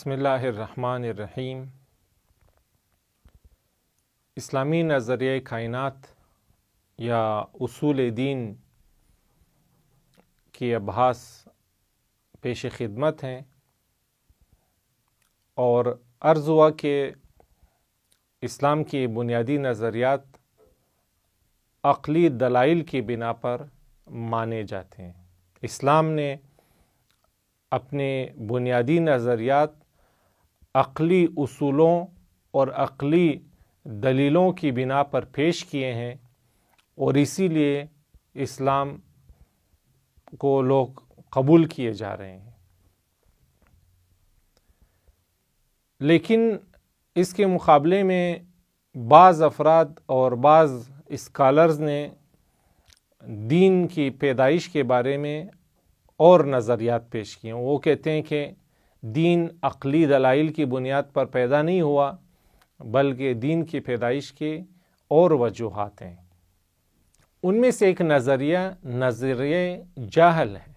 بسم اللہ الرحمن الرحیم۔ اسلامی نظریہ کائنات یا اصول دین کی ابحاث پیش خدمت ہیں، اور عرض ہوا کہ اسلام کی بنیادی نظریات عقلی دلائل کی بنا پر مانے جاتے ہیں۔ اسلام نے اپنے بنیادی نظریات عقلی اصولوں اور عقلی دلیلوں کی بنا پر پیش کیے ہیں، اور اسی لیے اسلام کو لوگ قبول کیے جا رہے ہیں۔ لیکن اس کے مقابلے میں بعض افراد اور بعض اسکالرز نے دین کی پیدائش کے بارے میں اور نظریات پیش کیے ہیں۔ وہ کہتے ہیں کہ دین عقلی دلائل کی بنیاد پر پیدا نہیں ہوا، بلکہ دین کی پیدائش کی اور وجوہات ہیں۔ ان میں سے ایک نظریہ جاہل ہے۔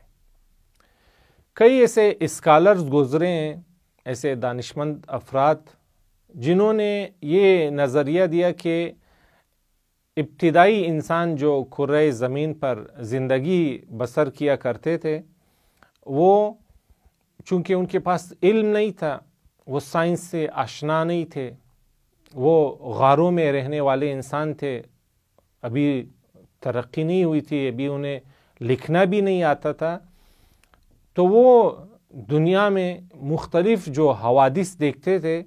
کئی ایسے اسکالرز گزرے ہیں، ایسے دانشمند افراد جنہوں نے یہ نظریہ دیا کہ ابتدائی انسان جو کرۂ زمین پر زندگی بسر کیا کرتے تھے، وہ چونکہ ان کے پاس علم نہیں تھا، وہ سائنس سے آشنا نہیں تھے، وہ غاروں میں رہنے والے انسان تھے، ابھی ترقی نہیں ہوئی تھی، ابھی انہیں لکھنا بھی نہیں آتا تھا، تو وہ دنیا میں مختلف جو حوادث دیکھتے تھے،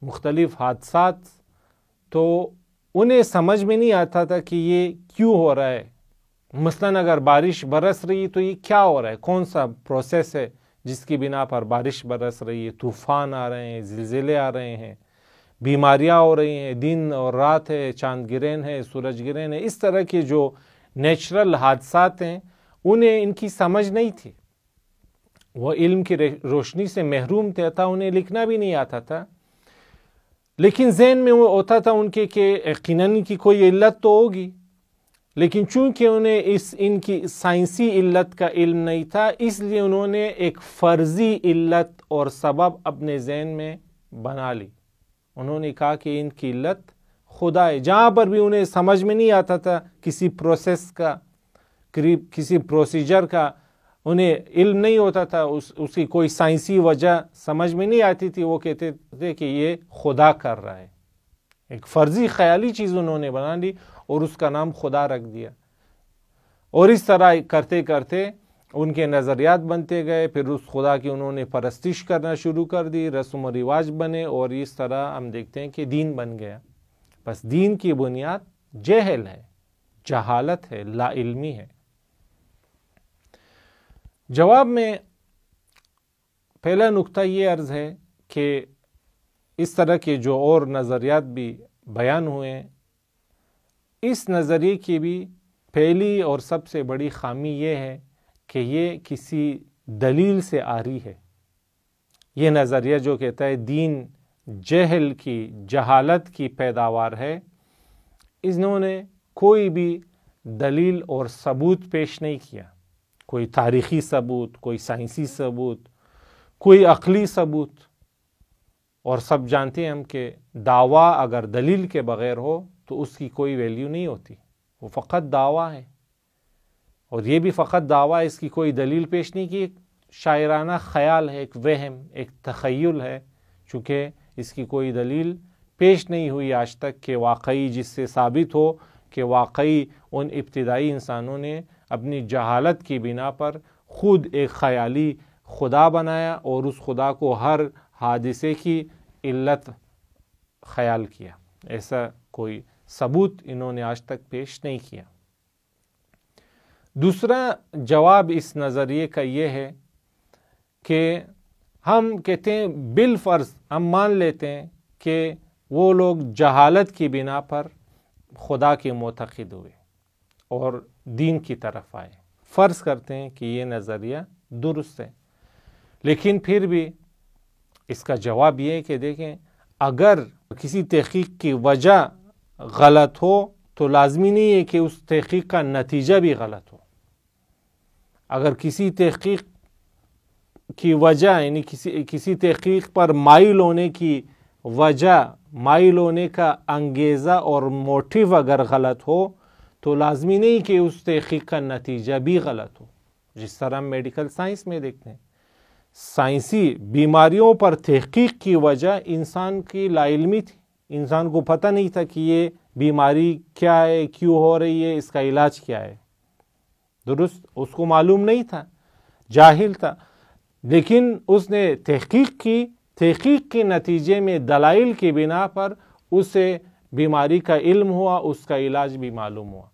مختلف حادثات، تو انہیں سمجھ میں نہیں آتا تھا کہ یہ کیوں ہو رہا ہے۔ مثلاً اگر بارش برس رہی ہے تو یہ کیا ہو رہا ہے، کون سا پروسیس ہے جس کی بنا پر بارش برس رہی ہے، طوفان آ رہے ہیں، زلزلے آ رہے ہیں، بیماریاں ہو رہی ہیں، دن اور رات ہے، چاند گرہن ہے، سورج گرہن ہے، اس طرح کے جو نیچرل حادثات ہیں انہیں ان کی سمجھ نہیں تھی۔ وہ علم کی روشنی سے محروم تھا، انہیں لکھنا بھی نہیں آتا تھا، لیکن ذہن میں وہ ہوتا تھا ان کے کہ یقیناً ان کی کوئی علت تو ہوگی، لیکن چونکہ انہیں ان کی سائنسی علت کا علم نہیں تھا، اس لیے انہوں نے ایک فرضی علت اور سبب اپنے ذہن میں بنا لی۔ انہوں نے کہا کہ ان کی علت خدا ہے، جہاں پر بھی انہیں سمجھ میں نہیں آتا تھا کسی پروسیس کا، کسی پروسیجر کا انہیں علم نہیں ہوتا تھا، اس کی کوئی سائنسی وجہ سمجھ میں نہیں آتی تھی، وہ کہتے تھے کہ یہ خدا کر رہا ہے۔ ایک فرضی خیالی چیز انہوں نے بنا لی اور اس کا نام خدا رکھ دیا، اور اس طرح کرتے کرتے ان کے نظریات بنتے گئے، پھر اس خدا کی انہوں نے پرستش کرنا شروع کر دی، رسم و رواج بنے، اور اس طرح ہم دیکھتے ہیں کہ دین بن گیا۔ بس دین کی بنیاد جہل ہے، جہالت ہے، لا علمی ہے۔ جواب میں پہلا نقطہ یہ عرض ہے کہ اس طرح کے جو اور نظریات بھی بیان ہوئے ہیں، اس نظریے کی بھی پہلی اور سب سے بڑی خامی یہ ہے کہ یہ کسی دلیل سے عاری ہے۔ یہ نظریہ جو کہتا ہے دین جہل کی، جہالت کی پیداوار ہے، انہوں نے کوئی بھی دلیل اور ثبوت پیش نہیں کیا، کوئی تاریخی ثبوت، کوئی سائنسی ثبوت، کوئی عقلی ثبوت۔ اور سب جانتے ہیں ہم کہ دعویٰ اگر دلیل کے بغیر ہو تو اس کی کوئی ویلیو نہیں ہوتی، وہ فقط دعویٰ ہے، اور یہ بھی فقط دعویٰ ہے، اس کی کوئی دلیل پیش نہیں کی، ایک شاعرانہ خیال ہے، ایک وہم، ایک تخیل ہے، چونکہ اس کی کوئی دلیل پیش نہیں ہوئی آج تک کہ واقعی جس سے ثابت ہو کہ واقعی ان ابتدائی انسانوں نے اپنی جہالت کی بنا پر خود ایک خیالی خدا بنایا اور اس خدا کو ہر حادثے کی علت خیال کیا۔ ایسا کوئی ثبوت انہوں نے آج تک پیش نہیں کیا۔ دوسرا جواب اس نظریے کا یہ ہے کہ ہم کہتے ہیں بالفرض ہم مان لیتے ہیں کہ وہ لوگ جہالت کی بنا پر خدا کے معتقد ہوئے اور دین کی طرف آئے، فرض کرتے ہیں کہ یہ نظریہ درست ہے، لیکن پھر بھی اس کا جواب یہ ہے کہ دیکھیں، اگر کسی تحقیق کی وجہ غلط ہو تو لازمی نہیں ہے کہ اس تحقیق کا نتیجہ بھی غلط ہو۔ اگر کسی تحقیق کی وجہ یعنی کسی تحقیق پر مائل ہونے کی وجہ، مائل ہونے کا انگیزہ اور موٹیو اگر غلط ہو تو لازمی نہیں کہ اس تحقیق کا نتیجہ بھی غلط ہو. جس طرح ہم میڈیکل سائنس میں دیکھتے ہیں، سائنسی بیماریوں پر تحقیق کی وجہ انسان کی لا علمی تھی. انسان کو پتہ نہیں تھا کہ یہ بیماری کیا ہے، کیوں ہو رہی ہے، اس کا علاج کیا ہے. درست، اس کو معلوم نہیں تھا، جاہل تھا. لیکن اس نے تحقیق کی، تحقیق کے نتیجے میں دلائل کی بنا پر اسے بیماری کا علم ہوا، اس کا علاج بھی معلوم ہوا.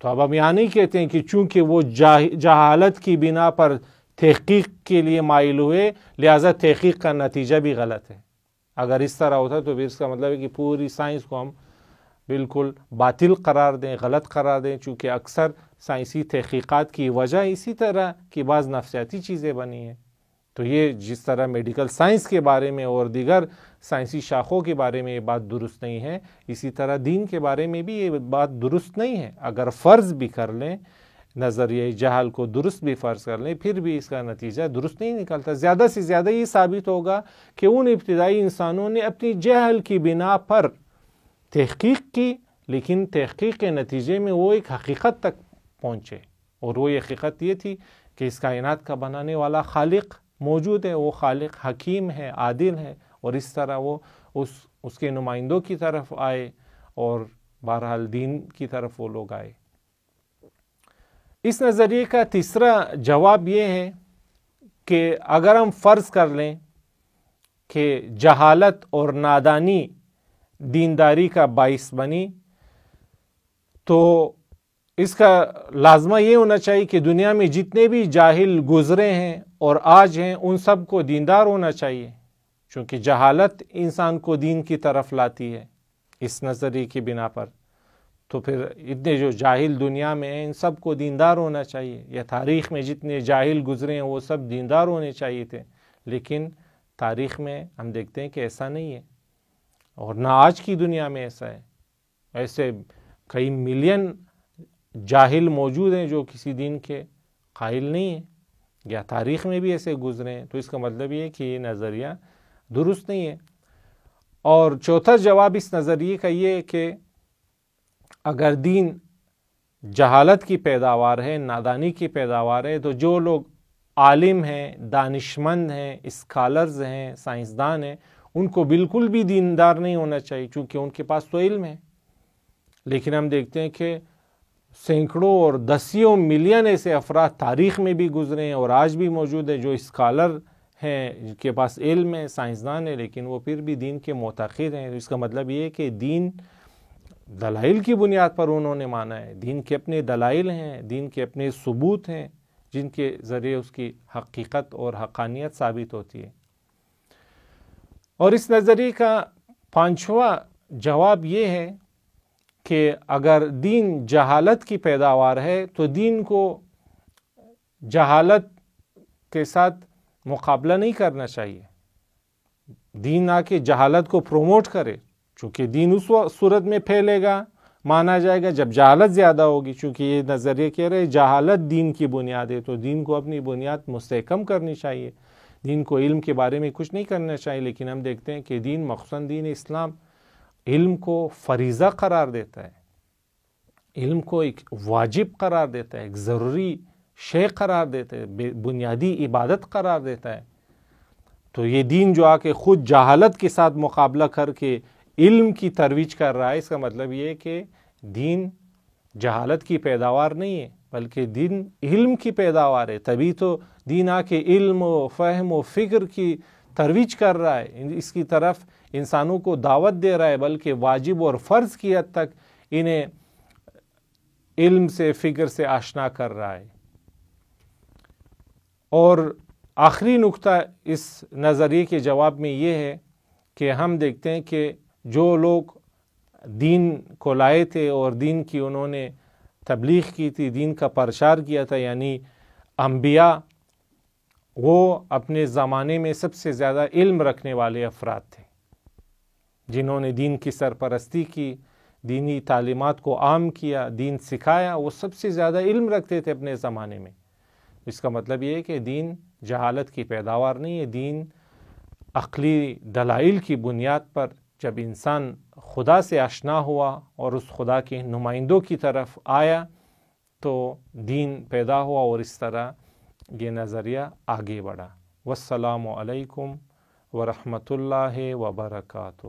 تو اب ہم یہاں نہیں کہتے ہیں کہ چونکہ وہ جہالت کی بنا پر تحقیق کے لیے مائل ہوئے لہذا تحقیق کا نتیجہ بھی غلط ہے. اگر اس طرح ہوتا تو پھر اس کا مطلب ہے کہ پوری سائنس کو ہم بالکل باطل قرار دیں، غلط قرار دیں، چونکہ اکثر سائنسی تحقیقات کی وجہ اسی طرح کی بعض نفسیاتی چیزیں بنی ہیں. تو یہ جس طرح میڈیکل سائنس کے بارے میں اور دیگر سائنسی شاخوں کے بارے میں یہ بات درست نہیں ہے، اسی طرح دین کے بارے میں بھی یہ بات درست نہیں ہے. اگر فرض بھی کر لیں، نظریہ جہل کو درست بھی فرض کر لیں، پھر بھی اس کا نتیجہ درست نہیں نکلتا. زیادہ سے زیادہ یہ ثابت ہوگا کہ ان ابتدائی انسانوں نے اپنی جہل کی بنا پر تحقیق کی، لیکن تحقیق کے نتیجے میں وہ ایک حقیقت تک پہنچے، اور وہ حقیقت یہ تھی کہ اس کائنات کا بنانے والا خالق موجود ہے. وہ خالق حکیم ہے، عادل ہے، اور اس طرح وہ اس کے نمائندوں کی طرف آئے، اور بہرحال دین کی طرف وہ لوگ آئے. اس نظریے کا تیسرا جواب یہ ہے کہ اگر ہم فرض کر لیں کہ جہالت اور نادانی دینداری کا باعث بنی، تو اس کا لازمہ یہ ہونا چاہیے کہ دنیا میں جتنے بھی جاہل گزرے ہیں اور آج ہیں ان سب کو دیندار ہونا چاہیے، چونکہ جہالت انسان کو دین کی طرف لاتی ہے اس نظریے کی بنا پر. تو پھر اتنے جو جاہل دنیا میں ہیں ان سب کو دیندار ہونا چاہیے، یا تاریخ میں جتنے جاہل گزرے ہیں وہ سب دیندار ہونے چاہیے تھے. لیکن تاریخ میں ہم دیکھتے ہیں کہ ایسا نہیں ہے، اور نہ آج کی دنیا میں ایسا ہے. ایسے کئی ملین جاہل موجود ہیں جو کسی دین کے قائل نہیں ہیں، یا تاریخ میں بھی ایسے گزرے ہیں. تو اس کا مطلب یہ ہے کہ یہ نظریہ درست نہیں ہے. اور چوتھا جواب اس نظریے کا یہ ہے کہ اگر دین جہالت کی پیداوار ہے، نادانی کی پیداوار ہے، تو جو لوگ عالم ہیں، دانشمند ہیں، اسکالرز ہیں، سائنسدان ہیں، ان کو بالکل بھی دیندار نہیں ہونا چاہیے، چونکہ ان کے پاس تو علم ہے. لیکن ہم دیکھتے ہیں کہ سینکڑوں اور دسیوں ملین ایسے افراد تاریخ میں بھی گزرے ہیں اور آج بھی موجود ہیں جو اسکالر ہیں، جن کے پاس علم ہے، سائنسدان ہیں، لیکن وہ پھر بھی دین کے معتقد ہیں. اس کا مطلب یہ ہے کہ دین دلائل کی بنیاد پر انہوں نے مانا ہے. دین کے اپنے دلائل ہیں، دین کے اپنے ثبوت ہیں، جن کے ذریعے اس کی حقیقت اور حقانیت ثابت ہوتی ہے. اور اس نظریے کا پانچواں جواب یہ ہے کہ اگر دین جہالت کی پیداوار ہے تو دین کو جہالت کے ساتھ مقابلہ نہیں کرنا چاہیے. دین آ کے جہالت کو پروموٹ کرے، چونکہ دین اس صورت میں پھیلے گا، مانا جائے گا جب جہالت زیادہ ہوگی. چونکہ یہ نظریہ کہہ رہے جہالت دین کی بنیاد ہے، تو دین کو اپنی بنیاد مستحکم کرنی چاہیے، دین کو علم کے بارے میں کچھ نہیں کرنا چاہیے. لیکن ہم دیکھتے ہیں کہ دین مخصوصاً دین اسلام علم کو فریضہ قرار دیتا ہے، علم کو ایک واجب قرار دیتا ہے، ایک ضروری شے قرار دیتا ہے، بنیادی عبادت قرار دیتا ہے. تو یہ دین جو آ کے خود جہالت کے ساتھ مقابلہ کر کے علم کی ترویج کر رہا ہے، اس کا مطلب یہ ہے کہ دین جہالت کی پیداوار نہیں ہے بلکہ دین علم کی پیداوار ہے. تبھی تو دین آ کے علم و فہم و فکر کی ترویج کر رہا ہے، اس کی طرف انسانوں کو دعوت دے رہا ہے، بلکہ واجب اور فرض کی حد تک انہیں علم سے، فکر سے آشنا کر رہا ہے. اور آخری نقطہ اس نظریے کے جواب میں یہ ہے کہ ہم دیکھتے ہیں کہ جو لوگ دین کو لائے تھے اور دین کی انہوں نے تبلیغ کی تھی، دین کا پرچار کیا تھا، یعنی انبیاء، وہ اپنے زمانے میں سب سے زیادہ علم رکھنے والے افراد تھے، جنہوں نے دین کی سرپرستی کی، دینی تعلیمات کو عام کیا، دین سکھایا. وہ سب سے زیادہ علم رکھتے تھے اپنے زمانے میں. اس کا مطلب یہ ہے کہ دین جہالت کی پیداوار نہیں ہے، دین عقلی دلائل کی بنیاد پر جب انسان خدا سے آشنا ہوا اور اس خدا کے نمائندوں کی طرف آیا تو دین پیدا ہوا، اور اس طرح یہ نظریہ آگے بڑھا۔ والسلام علیکم ورحمۃ اللہ وبرکاتہ۔